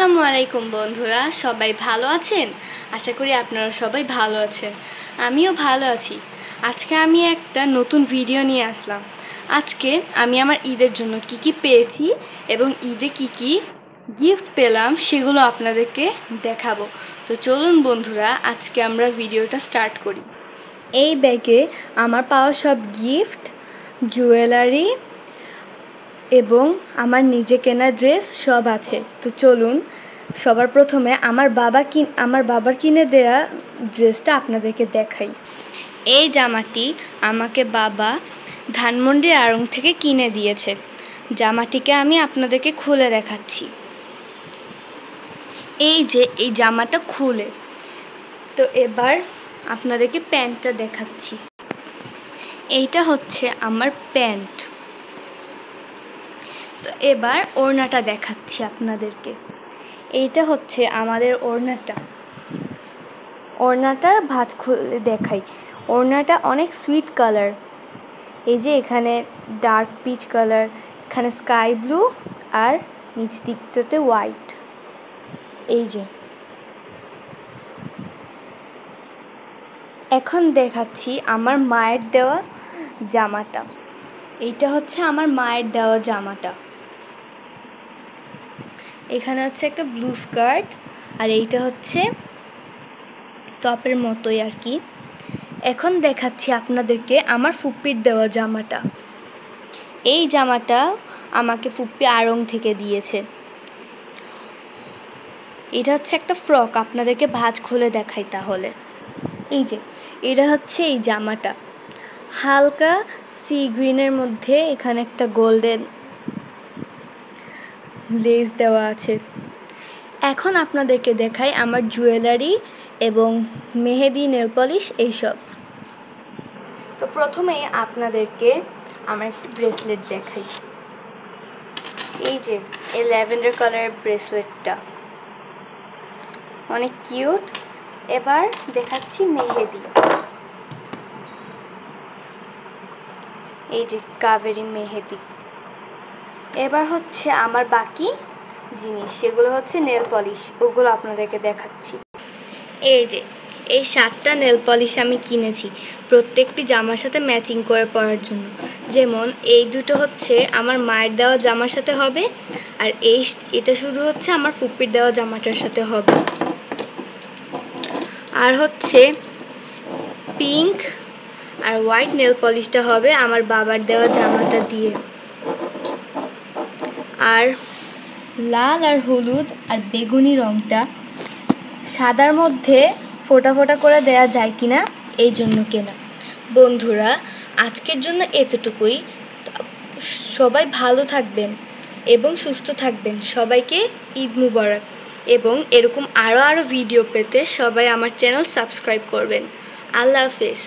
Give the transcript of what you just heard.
আসসালামু আলাইকুম বন্ধুরা, সবাই ভালো আছেন? আশা করি আপনারা সবাই ভালো আছেন। আমিও ভালো আছি। আজকে আমি একটা নতুন ভিডিও নিয়ে আসলাম। আজকে আমি আমার ঈদের জন্য কি পেয়েছি এবং ঈদে কি গিফট পেলাম সেগুলো আপনাদেরকে দেখাবো। তো চলুন বন্ধুরা, আজকে আমরা ভিডিওটা স্টার্ট করি। এই ব্যাগে আমার পাওয়া সব গিফট, জুয়েলারি এবং আমার নিজে কেনা ড্রেস সব আছে। তো চলুন সবার প্রথমে আমার বাবার কিনে দেয়া ড্রেসটা আপনাদেরকে দেখাই। এই জামাটি আমাকে বাবা ধানমন্ডির আড়ং থেকে কিনে দিয়েছে। জামাটিকে আমি আপনাদেরকে খুলে দেখাচ্ছি। এই যে এই জামাটা খুলে, তো এবার আপনাদেরকে প্যান্টটা দেখাচ্ছি। এইটা হচ্ছে আমার প্যান্ট। তো এবার ওড়নাটা দেখাচ্ছি আপনাদেরকে। এইটা হচ্ছে আমাদের ওড়নাটার ভাঁজ খুলে দেখাই। ওড়নাটা অনেক সুইট কালার। এই যে এখানে ডার্ক পিচ কালার, এখানে স্কাই ব্লু আর নিচ দিকটাতে হোয়াইট। এই যে এখন দেখাচ্ছি আমার মায়ের দেওয়া জামাটা। এইটা হচ্ছে আমার মায়ের দেওয়া জামাটা। এখানে হচ্ছে একটা ব্লু স্কার্ট আর এইটা হচ্ছে টপের মতোই আর কি। এখন দেখাচ্ছি আপনাদেরকে আমার ফুপ্পির দেওয়া জামাটা। এই জামাটা আমাকে ফুপ্পি আড়ং থেকে দিয়েছে। এটা হচ্ছে একটা ফ্রক, আপনাদেরকে ভাঁজ খুলে দেখাই তাহলে। এই যে এটা হচ্ছে এই জামাটা, হালকা সি গ্রিনের মধ্যে এখানে একটা গোল্ডেন লেস দেওয়া আছে। এখন আপনাদেরকে দেখাই আমার জুয়েলারি এবং মেহেদি, নেল পলিশ এইসব। তো প্রথমেই আপনাদেরকে আমার একটি ব্রেসলেট দেখাই। এই যে এই ল্যাভেন্ডার কালারের ব্রেসলেটটা অনেক কিউট। এবার দেখাচ্ছি মেহেদি। এই যে কাবেরি মেহেদি। এবার হচ্ছে আমার বাকি জিনিস, সেগুলো হচ্ছে নেল পলিশ, ওগুলো আপনাদেরকে দেখাচ্ছি। এই যে এই 7টা নেল পলিশ আমি কিনেছি প্রত্যেকটি জামার সাথে ম্যাচিং করে পরার জন্য। যেমন এই দুটো হচ্ছে আমার মায়ের দেওয়া জামার সাথে হবে, আর এটা শুধু হচ্ছে আমার ফুপ্পির দেওয়া জামাটার সাথে হবে। আর হচ্ছে পিঙ্ক আর হোয়াইট নেল পলিশটা হবে আমার বাবার দেওয়া জামাটা দিয়ে। আর লাল আর হলুদ আর বেগুনি রঙটা সাদার মধ্যে ফোটা ফোটা করে দেয়া যায় কিনা এই জন্য কেনা। বন্ধুরা, আজকের জন্য এতটুকুই। সবাই ভালো থাকবেন এবং সুস্থ থাকবেন। সবাইকে ঈদ মুবারক। এবং এরকম আরও ভিডিও পেতে সবাই আমার চ্যানেল সাবস্ক্রাইব করবেন। আল্লাহ হাফেজ।